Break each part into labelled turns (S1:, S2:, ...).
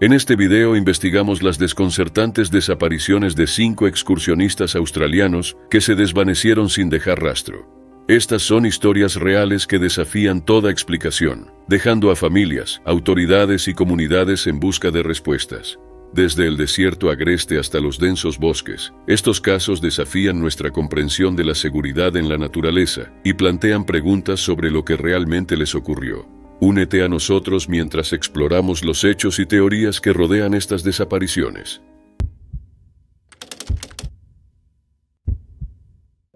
S1: En este video investigamos las desconcertantes desapariciones de 5 excursionistas australianos que se desvanecieron sin dejar rastro. Estas son historias reales que desafían toda explicación, dejando a familias, autoridades y comunidades en busca de respuestas. Desde el desierto agreste hasta los densos bosques, estos casos desafían nuestra comprensión de la seguridad en la naturaleza y plantean preguntas sobre lo que realmente les ocurrió. Únete a nosotros mientras exploramos los hechos y teorías que rodean estas desapariciones.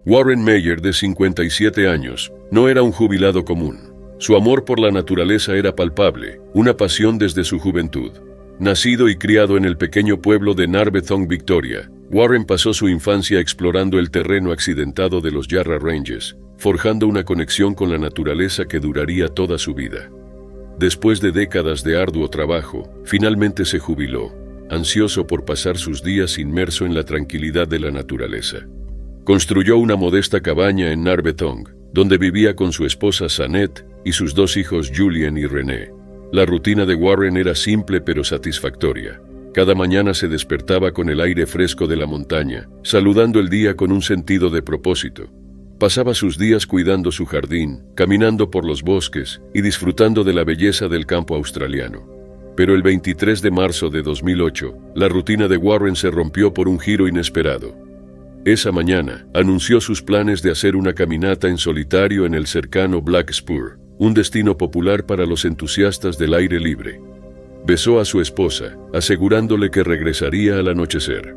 S1: Warren Meyer, de 57 años, no era un jubilado común. Su amor por la naturaleza era palpable, una pasión desde su juventud. Nacido y criado en el pequeño pueblo de Narrabeen, Victoria, Warren pasó su infancia explorando el terreno accidentado de los Yarra Ranges, forjando una conexión con la naturaleza que duraría toda su vida. Después de décadas de arduo trabajo, finalmente se jubiló, ansioso por pasar sus días inmerso en la tranquilidad de la naturaleza. Construyó una modesta cabaña en Narrabeen, donde vivía con su esposa Sanette y sus 2 hijos Julien y René. La rutina de Warren era simple pero satisfactoria. Cada mañana se despertaba con el aire fresco de la montaña, saludando el día con un sentido de propósito. Pasaba sus días cuidando su jardín, caminando por los bosques y disfrutando de la belleza del campo australiano. Pero el 23 de marzo de 2008, la rutina de Warren se rompió por un giro inesperado. Esa mañana, anunció sus planes de hacer una caminata en solitario en el cercano Black Spur, un destino popular para los entusiastas del aire libre. Besó a su esposa, asegurándole que regresaría al anochecer.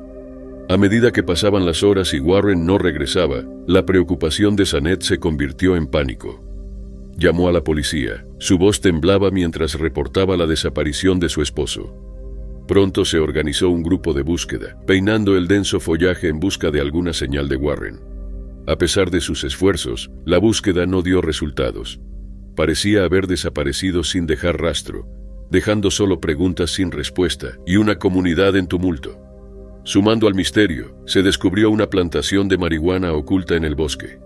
S1: A medida que pasaban las horas y Warren no regresaba, la preocupación de Sanette se convirtió en pánico. Llamó a la policía. Su voz temblaba mientras reportaba la desaparición de su esposo. Pronto se organizó un grupo de búsqueda, peinando el denso follaje en busca de alguna señal de Warren. A pesar de sus esfuerzos, la búsqueda no dio resultados. Parecía haber desaparecido sin dejar rastro, dejando solo preguntas sin respuesta y una comunidad en tumulto. Sumando al misterio, se descubrió una plantación de marihuana oculta en el bosque.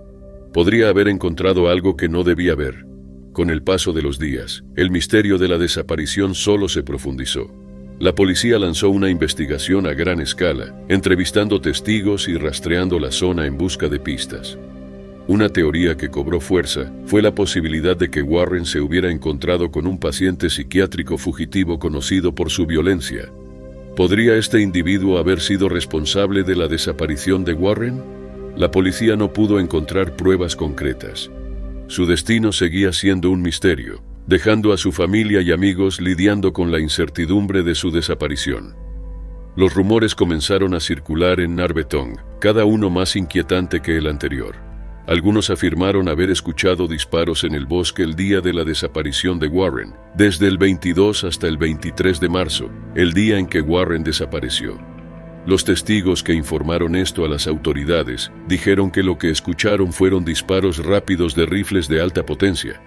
S1: Podría haber encontrado algo que no debía ver. Con el paso de los días, el misterio de la desaparición solo se profundizó. La policía lanzó una investigación a gran escala, entrevistando testigos y rastreando la zona en busca de pistas. Una teoría que cobró fuerza fue la posibilidad de que Warren se hubiera encontrado con un paciente psiquiátrico fugitivo conocido por su violencia. ¿Podría este individuo haber sido responsable de la desaparición de Warren? La policía no pudo encontrar pruebas concretas. Su destino seguía siendo un misterio, dejando a su familia y amigos lidiando con la incertidumbre de su desaparición. Los rumores comenzaron a circular en Narrabeen, cada uno más inquietante que el anterior. Algunos afirmaron haber escuchado disparos en el bosque el día de la desaparición de Warren, desde el 22 hasta el 23 de marzo, el día en que Warren desapareció. Los testigos que informaron esto a las autoridades dijeron que lo que escucharon fueron disparos rápidos de rifles de alta potencia,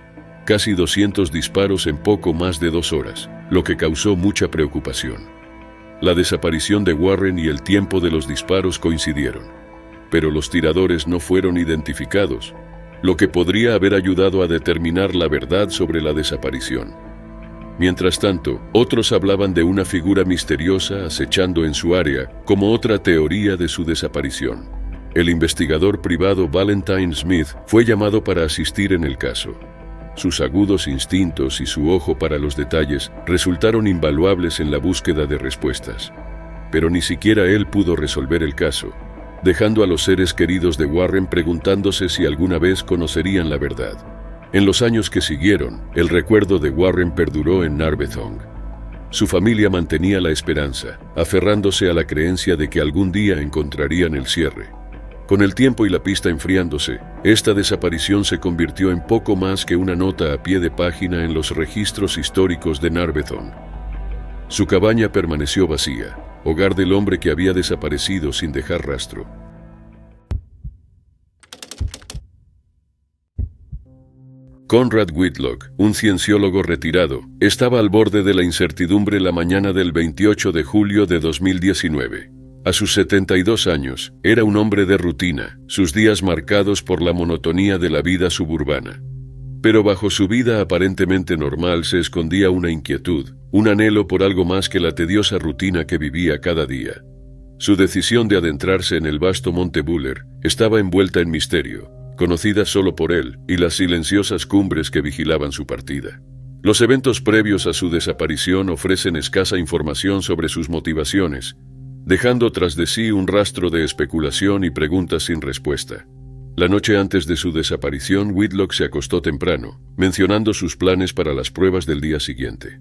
S1: casi 200 disparos en poco más de 2 horas, lo que causó mucha preocupación. La desaparición de Warren y el tiempo de los disparos coincidieron, pero los tiradores no fueron identificados, lo que podría haber ayudado a determinar la verdad sobre la desaparición. Mientras tanto, otros hablaban de una figura misteriosa acechando en su área como otra teoría de su desaparición. El investigador privado Valentine Smith fue llamado para asistir en el caso. Sus agudos instintos y su ojo para los detalles resultaron invaluables en la búsqueda de respuestas. Pero ni siquiera él pudo resolver el caso, dejando a los seres queridos de Warren preguntándose si alguna vez conocerían la verdad. En los años que siguieron, el recuerdo de Warren perduró en Narrabeen. Su familia mantenía la esperanza, aferrándose a la creencia de que algún día encontrarían el cierre. Con el tiempo y la pista enfriándose, esta desaparición se convirtió en poco más que una nota a pie de página en los registros históricos de Narrabeen. Su cabaña permaneció vacía, hogar del hombre que había desaparecido sin dejar rastro. Conrad Whitlock, un cienciólogo retirado, estaba al borde de la incertidumbre la mañana del 28 de julio de 2019. A sus 72 años, era un hombre de rutina, sus días marcados por la monotonía de la vida suburbana. Pero bajo su vida aparentemente normal se escondía una inquietud, un anhelo por algo más que la tediosa rutina que vivía cada día. Su decisión de adentrarse en el vasto monte Buller estaba envuelta en misterio, conocida solo por él y las silenciosas cumbres que vigilaban su partida. Los eventos previos a su desaparición ofrecen escasa información sobre sus motivaciones, dejando tras de sí un rastro de especulación y preguntas sin respuesta. La noche antes de su desaparición, Whitlock se acostó temprano, mencionando sus planes para las pruebas del día siguiente.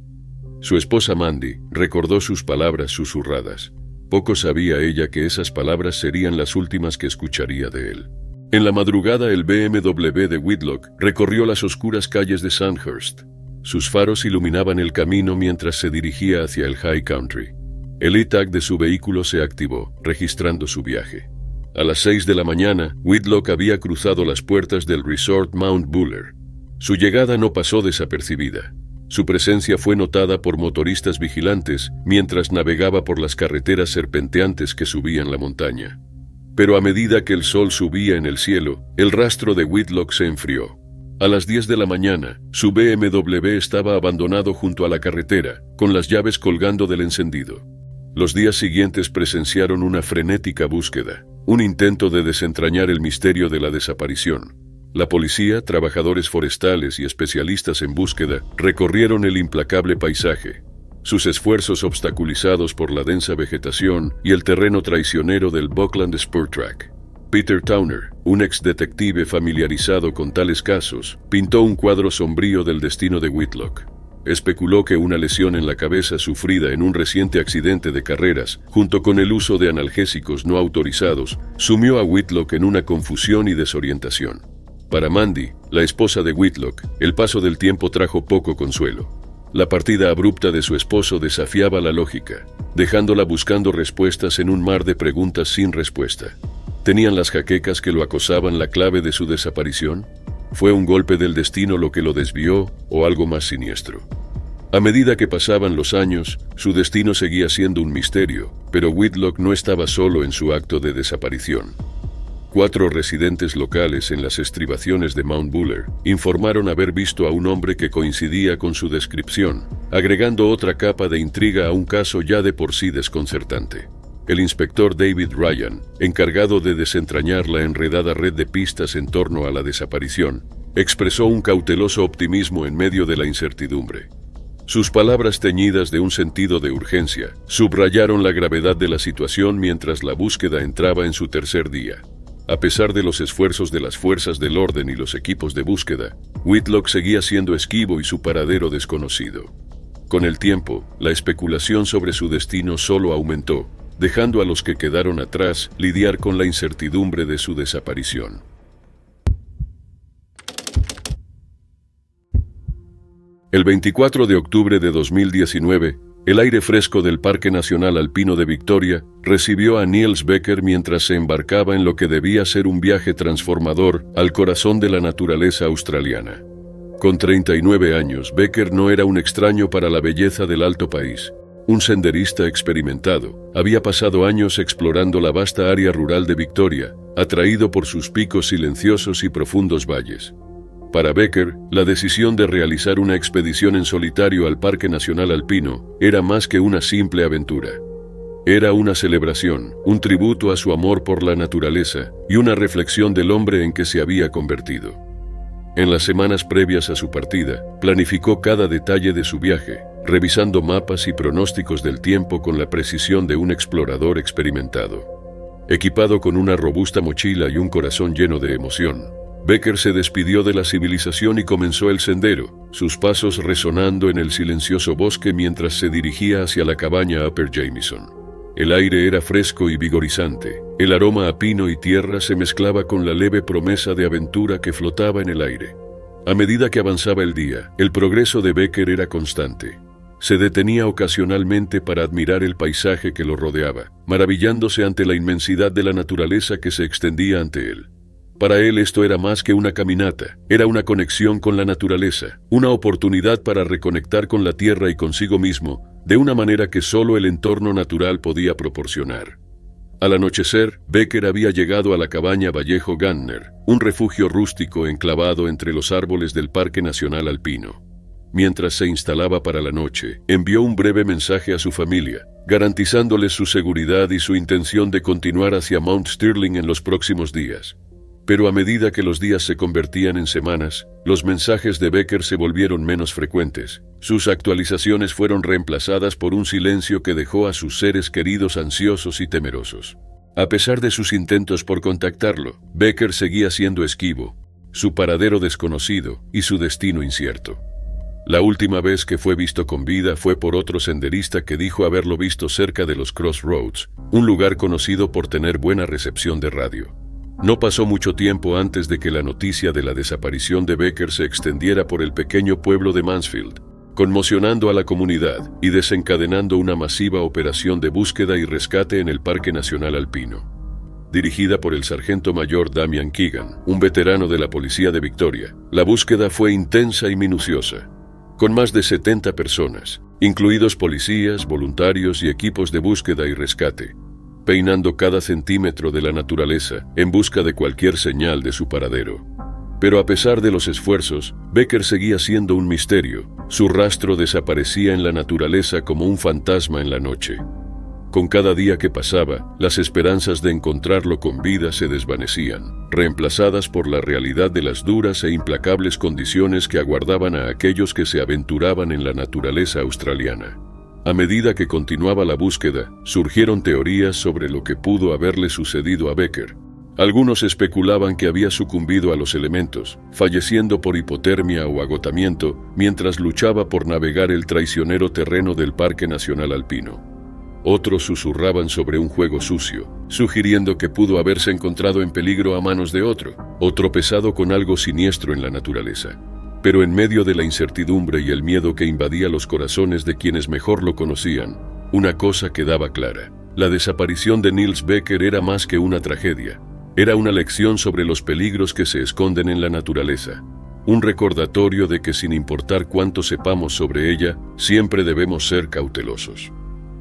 S1: Su esposa Mandy recordó sus palabras susurradas. Poco sabía ella que esas palabras serían las últimas que escucharía de él. En la madrugada, el BMW de Whitlock recorrió las oscuras calles de Sandhurst. Sus faros iluminaban el camino mientras se dirigía hacia el High Country. El e-tag de su vehículo se activó, registrando su viaje. A las 6 de la mañana, Whitlock había cruzado las puertas del Resort Mount Buller. Su llegada no pasó desapercibida. Su presencia fue notada por motoristas vigilantes mientras navegaba por las carreteras serpenteantes que subían la montaña. Pero a medida que el sol subía en el cielo, el rastro de Whitlock se enfrió. A las 10 de la mañana, su BMW estaba abandonado junto a la carretera, con las llaves colgando del encendido. Los días siguientes presenciaron una frenética búsqueda, un intento de desentrañar el misterio de la desaparición. La policía, trabajadores forestales y especialistas en búsqueda recorrieron el implacable paisaje, sus esfuerzos obstaculizados por la densa vegetación y el terreno traicionero del Buckland Spur Track. Peter Towner, un ex detective familiarizado con tales casos, pintó un cuadro sombrío del destino de Whitlock. Especuló que una lesión en la cabeza sufrida en un reciente accidente de carreras, junto con el uso de analgésicos no autorizados, sumió a Whitlock en una confusión y desorientación. Para Mandy, la esposa de Whitlock, el paso del tiempo trajo poco consuelo. La partida abrupta de su esposo desafiaba la lógica, dejándola buscando respuestas en un mar de preguntas sin respuesta. ¿Tenían las jaquecas que lo acosaban la clave de su desaparición? ¿Fue un golpe del destino lo que lo desvió o algo más siniestro? A medida que pasaban los años, su destino seguía siendo un misterio, pero Whitlock no estaba solo en su acto de desaparición. 4 residentes locales en las estribaciones de Mount Buller informaron haber visto a un hombre que coincidía con su descripción, agregando otra capa de intriga a un caso ya de por sí desconcertante. El inspector David Ryan, encargado de desentrañar la enredada red de pistas en torno a la desaparición, expresó un cauteloso optimismo en medio de la incertidumbre. Sus palabras teñidas de un sentido de urgencia subrayaron la gravedad de la situación mientras la búsqueda entraba en su tercer día. A pesar de los esfuerzos de las fuerzas del orden y los equipos de búsqueda, Whitlock seguía siendo esquivo y su paradero desconocido. Con el tiempo, la especulación sobre su destino solo aumentó, dejando a los que quedaron atrás lidiar con la incertidumbre de su desaparición. El 24 de octubre de 2019, el aire fresco del Parque Nacional Alpino de Victoria recibió a Niels Becker mientras se embarcaba en lo que debía ser un viaje transformador al corazón de la naturaleza australiana. Con 39 años, Becker no era un extraño para la belleza del Alto País. Un senderista experimentado, había pasado años explorando la vasta área rural de Victoria, atraído por sus picos silenciosos y profundos valles. Para Becker, la decisión de realizar una expedición en solitario al Parque Nacional Alpino era más que una simple aventura. Era una celebración, un tributo a su amor por la naturaleza y una reflexión del hombre en que se había convertido. En las semanas previas a su partida, planificó cada detalle de su viaje, revisando mapas y pronósticos del tiempo con la precisión de un explorador experimentado. Equipado con una robusta mochila y un corazón lleno de emoción, Becker se despidió de la civilización y comenzó el sendero, sus pasos resonando en el silencioso bosque mientras se dirigía hacia la cabaña Upper Jamieson. El aire era fresco y vigorizante, el aroma a pino y tierra se mezclaba con la leve promesa de aventura que flotaba en el aire. A medida que avanzaba el día, el progreso de Becker era constante. Se detenía ocasionalmente para admirar el paisaje que lo rodeaba, maravillándose ante la inmensidad de la naturaleza que se extendía ante él. Para él esto era más que una caminata, era una conexión con la naturaleza, una oportunidad para reconectar con la tierra y consigo mismo, de una manera que solo el entorno natural podía proporcionar. Al anochecer, Becker había llegado a la cabaña Vallejo Gantner, un refugio rústico enclavado entre los árboles del Parque Nacional Alpino. Mientras se instalaba para la noche, envió un breve mensaje a su familia, garantizándoles su seguridad y su intención de continuar hacia Mount Sterling en los próximos días. Pero a medida que los días se convertían en semanas, los mensajes de Becker se volvieron menos frecuentes. Sus actualizaciones fueron reemplazadas por un silencio que dejó a sus seres queridos ansiosos y temerosos. A pesar de sus intentos por contactarlo, Becker seguía siendo esquivo, su paradero desconocido y su destino incierto. La última vez que fue visto con vida fue por otro senderista que dijo haberlo visto cerca de los Crossroads, un lugar conocido por tener buena recepción de radio. No pasó mucho tiempo antes de que la noticia de la desaparición de Becker se extendiera por el pequeño pueblo de Mansfield, conmocionando a la comunidad y desencadenando una masiva operación de búsqueda y rescate en el Parque Nacional Alpino. Dirigida por el sargento mayor Damian Keegan, un veterano de la policía de Victoria, la búsqueda fue intensa y minuciosa, con más de 70 personas, incluidos policías, voluntarios y equipos de búsqueda y rescate, peinando cada centímetro de la naturaleza en busca de cualquier señal de su paradero. Pero a pesar de los esfuerzos, Becker seguía siendo un misterio. Su rastro desaparecía en la naturaleza como un fantasma en la noche. Con cada día que pasaba, las esperanzas de encontrarlo con vida se desvanecían, reemplazadas por la realidad de las duras e implacables condiciones que aguardaban a aquellos que se aventuraban en la naturaleza australiana. A medida que continuaba la búsqueda, surgieron teorías sobre lo que pudo haberle sucedido a Becker. Algunos especulaban que había sucumbido a los elementos, falleciendo por hipotermia o agotamiento mientras luchaba por navegar el traicionero terreno del Parque Nacional Alpino. Otros susurraban sobre un juego sucio, sugiriendo que pudo haberse encontrado en peligro a manos de otro, o tropezado con algo siniestro en la naturaleza. Pero en medio de la incertidumbre y el miedo que invadía los corazones de quienes mejor lo conocían, una cosa quedaba clara. La desaparición de Niels Becker era más que una tragedia. Era una lección sobre los peligros que se esconden en la naturaleza. Un recordatorio de que sin importar cuánto sepamos sobre ella, siempre debemos ser cautelosos.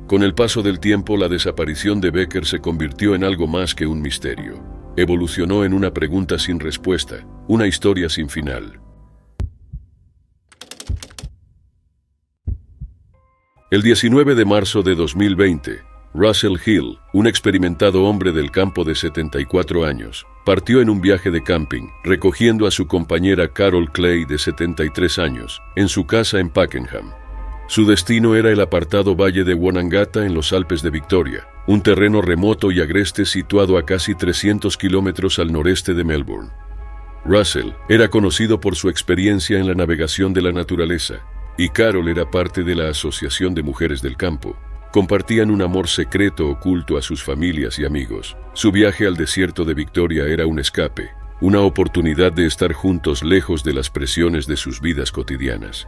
S1: Con el paso del tiempo, la desaparición de Becker se convirtió en algo más que un misterio. Evolucionó en una pregunta sin respuesta, una historia sin final. El 19 de marzo de 2020, Russell Hill, un experimentado hombre del campo de 74 años, partió en un viaje de camping, recogiendo a su compañera Carol Clay, de 73 años, en su casa en Pakenham. Su destino era el apartado valle de Wonnangata en los Alpes de Victoria, un terreno remoto y agreste situado a casi 300 kilómetros al noreste de Melbourne. Russell era conocido por su experiencia en la navegación de la naturaleza, y Carol era parte de la Asociación de Mujeres del Campo. Compartían un amor secreto oculto a sus familias y amigos. Su viaje al desierto de Victoria era un escape, una oportunidad de estar juntos lejos de las presiones de sus vidas cotidianas.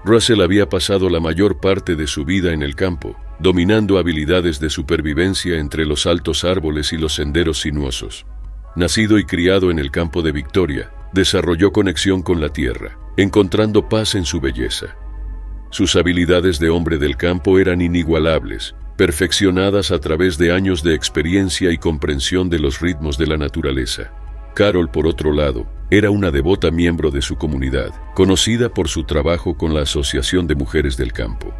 S1: Russell había pasado la mayor parte de su vida en el campo, dominando habilidades de supervivencia entre los altos árboles y los senderos sinuosos. Nacido y criado en el campo de Victoria, desarrolló conexión con la tierra, encontrando paz en su belleza. Sus habilidades de hombre del campo eran inigualables, perfeccionadas a través de años de experiencia y comprensión de los ritmos de la naturaleza. Carol, por otro lado, era una devota miembro de su comunidad, conocida por su trabajo con la Asociación de Mujeres del Campo.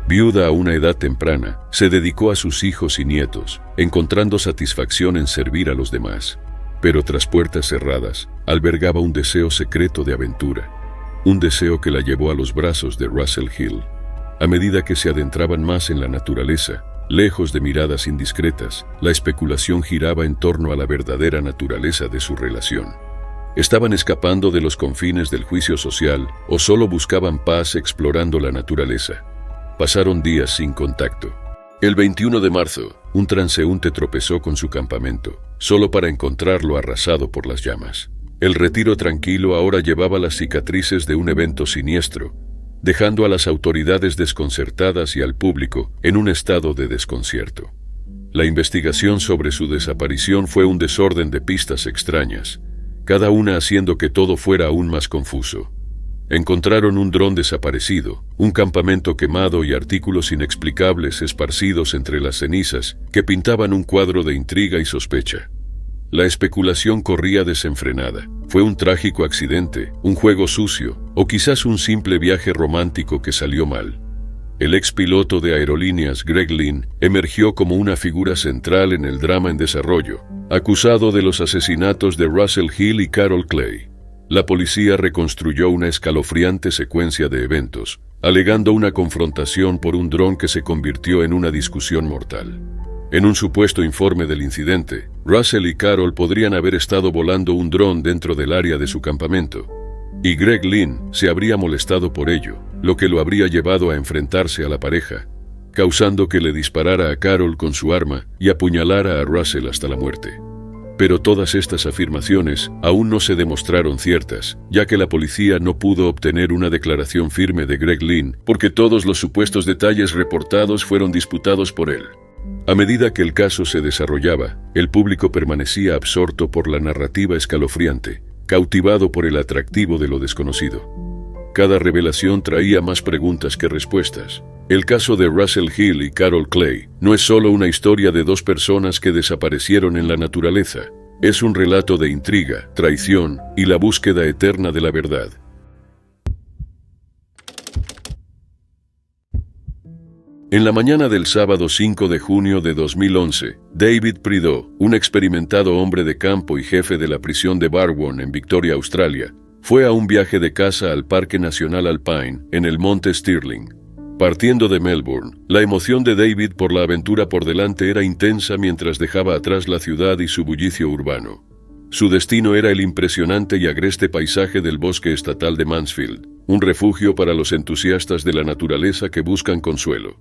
S1: Viuda a una edad temprana, se dedicó a sus hijos y nietos, encontrando satisfacción en servir a los demás. Pero tras puertas cerradas, albergaba un deseo secreto de aventura. Un deseo que la llevó a los brazos de Russell Hill. A medida que se adentraban más en la naturaleza, lejos de miradas indiscretas, la especulación giraba en torno a la verdadera naturaleza de su relación. ¿Estaban escapando de los confines del juicio social o solo buscaban paz explorando la naturaleza? Pasaron días sin contacto. El 21 de marzo, un transeúnte tropezó con su campamento, solo para encontrarlo arrasado por las llamas. El retiro tranquilo ahora llevaba las cicatrices de un evento siniestro, dejando a las autoridades desconcertadas y al público en un estado de desconcierto. La investigación sobre su desaparición fue un desorden de pistas extrañas, cada una haciendo que todo fuera aún más confuso. Encontraron un dron desaparecido, un campamento quemado y artículos inexplicables esparcidos entre las cenizas que pintaban un cuadro de intriga y sospecha. La especulación corría desenfrenada. ¿Fue un trágico accidente, un juego sucio, o quizás un simple viaje romántico que salió mal? El expiloto de aerolíneas Greg Lynn emergió como una figura central en el drama en desarrollo, acusado de los asesinatos de Russell Hill y Carol Clay. La policía reconstruyó una escalofriante secuencia de eventos, alegando una confrontación por un dron que se convirtió en una discusión mortal. En un supuesto informe del incidente, Russell y Carol podrían haber estado volando un dron dentro del área de su campamento, y Greg Lynn se habría molestado por ello, lo que lo habría llevado a enfrentarse a la pareja, causando que le disparara a Carol con su arma y apuñalara a Russell hasta la muerte. Pero todas estas afirmaciones aún no se demostraron ciertas, ya que la policía no pudo obtener una declaración firme de Greg Lynn, porque todos los supuestos detalles reportados fueron disputados por él. A medida que el caso se desarrollaba, el público permanecía absorto por la narrativa escalofriante, cautivado por el atractivo de lo desconocido. Cada revelación traía más preguntas que respuestas. El caso de Russell Hill y Carol Clay no es solo una historia de dos personas que desaparecieron en la naturaleza. Es un relato de intriga, traición y la búsqueda eterna de la verdad. En la mañana del sábado 5 de junio de 2011, David Prideaux, un experimentado hombre de campo y jefe de la prisión de Barwon en Victoria, Australia, fue a un viaje de caza al Parque Nacional Alpine, en el Monte Stirling. Partiendo de Melbourne, la emoción de David por la aventura por delante era intensa mientras dejaba atrás la ciudad y su bullicio urbano. Su destino era el impresionante y agreste paisaje del bosque estatal de Mansfield, un refugio para los entusiastas de la naturaleza que buscan consuelo.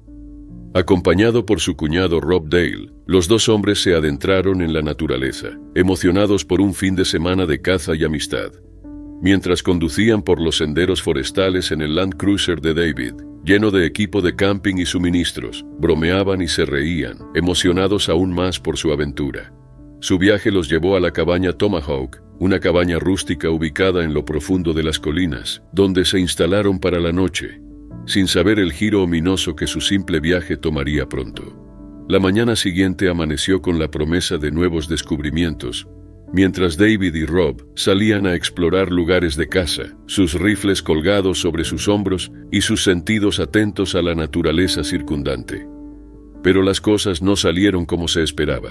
S1: Acompañado por su cuñado Rob Dale, los dos hombres se adentraron en la naturaleza, emocionados por un fin de semana de caza y amistad. Mientras conducían por los senderos forestales en el Land Cruiser de David, lleno de equipo de camping y suministros, bromeaban y se reían, emocionados aún más por su aventura. Su viaje los llevó a la cabaña Tomahawk, una cabaña rústica ubicada en lo profundo de las colinas, donde se instalaron para la noche, sin saber el giro ominoso que su simple viaje tomaría pronto. La mañana siguiente amaneció con la promesa de nuevos descubrimientos, mientras David y Rob salían a explorar lugares de caza, sus rifles colgados sobre sus hombros y sus sentidos atentos a la naturaleza circundante. Pero las cosas no salieron como se esperaba.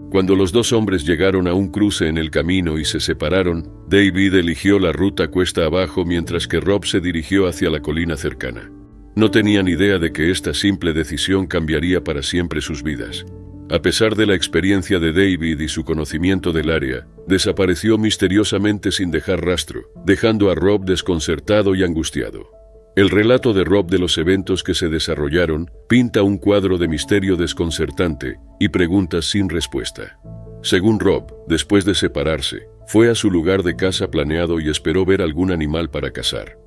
S1: Cuando los dos hombres llegaron a un cruce en el camino y se separaron, David eligió la ruta cuesta abajo mientras que Rob se dirigió hacia la colina cercana. No tenían idea de que esta simple decisión cambiaría para siempre sus vidas. A pesar de la experiencia de David y su conocimiento del área, desapareció misteriosamente sin dejar rastro, dejando a Rob desconcertado y angustiado. El relato de Rob de los eventos que se desarrollaron pinta un cuadro de misterio desconcertante y preguntas sin respuesta. Según Rob, después de separarse, fue a su lugar de caza planeado y esperó ver algún animal para cazar.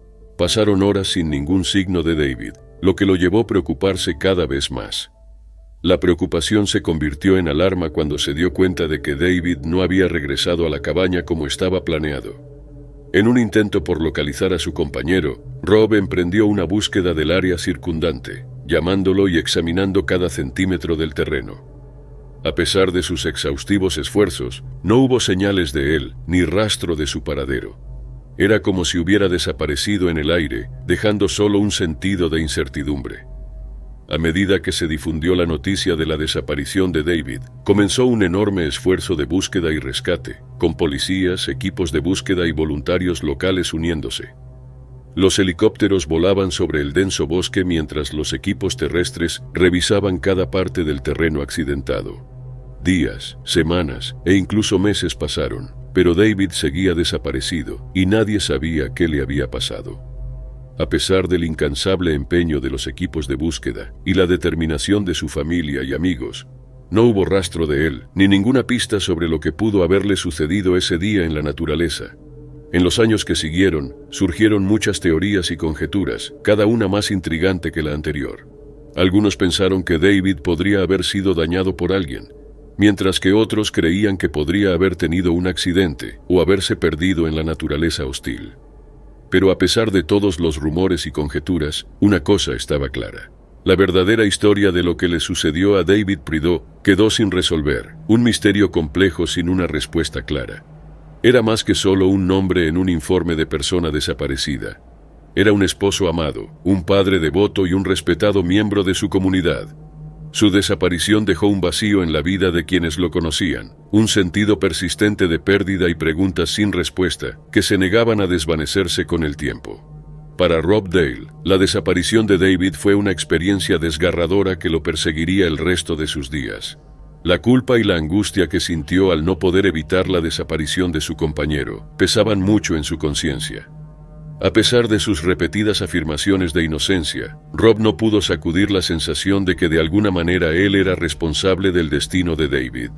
S1: Pasaron horas sin ningún signo de David, lo que lo llevó a preocuparse cada vez más. La preocupación se convirtió en alarma cuando se dio cuenta de que David no había regresado a la cabaña como estaba planeado. En un intento por localizar a su compañero, Rob emprendió una búsqueda del área circundante, llamándolo y examinando cada centímetro del terreno. A pesar de sus exhaustivos esfuerzos, no hubo señales de él, ni rastro de su paradero. Era como si hubiera desaparecido en el aire, dejando solo un sentido de incertidumbre. A medida que se difundió la noticia de la desaparición de David, comenzó un enorme esfuerzo de búsqueda y rescate, con policías, equipos de búsqueda y voluntarios locales uniéndose. Los helicópteros volaban sobre el denso bosque mientras los equipos terrestres revisaban cada parte del terreno accidentado. Días, semanas e incluso meses pasaron, pero David seguía desaparecido y nadie sabía qué le había pasado. A pesar del incansable empeño de los equipos de búsqueda y la determinación de su familia y amigos, no hubo rastro de él, ni ninguna pista sobre lo que pudo haberle sucedido ese día en la naturaleza. En los años que siguieron, surgieron muchas teorías y conjeturas, cada una más intrigante que la anterior. Algunos pensaron que David podría haber sido dañado por alguien, mientras que otros creían que podría haber tenido un accidente o haberse perdido en la naturaleza hostil. Pero a pesar de todos los rumores y conjeturas, una cosa estaba clara. La verdadera historia de lo que le sucedió a David Prideaux quedó sin resolver, un misterio complejo sin una respuesta clara. Era más que solo un nombre en un informe de persona desaparecida. Era un esposo amado, un padre devoto y un respetado miembro de su comunidad. Su desaparición dejó un vacío en la vida de quienes lo conocían, un sentido persistente de pérdida y preguntas sin respuesta que se negaban a desvanecerse con el tiempo. Para Rob Dale, la desaparición de David fue una experiencia desgarradora que lo perseguiría el resto de sus días. La culpa y la angustia que sintió al no poder evitar la desaparición de su compañero pesaban mucho en su conciencia. A pesar de sus repetidas afirmaciones de inocencia, Rob no pudo sacudir la sensación de que de alguna manera él era responsable del destino de David.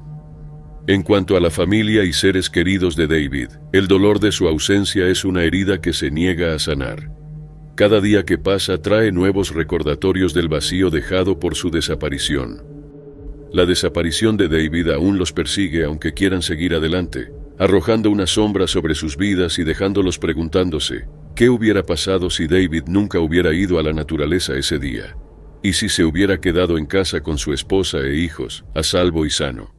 S1: En cuanto a la familia y seres queridos de David, el dolor de su ausencia es una herida que se niega a sanar. Cada día que pasa trae nuevos recordatorios del vacío dejado por su desaparición. La desaparición de David aún los persigue aunque quieran seguir adelante, arrojando una sombra sobre sus vidas y dejándolos preguntándose, ¿qué hubiera pasado si David nunca hubiera ido a la naturaleza ese día? ¿Y si se hubiera quedado en casa con su esposa e hijos, a salvo y sano?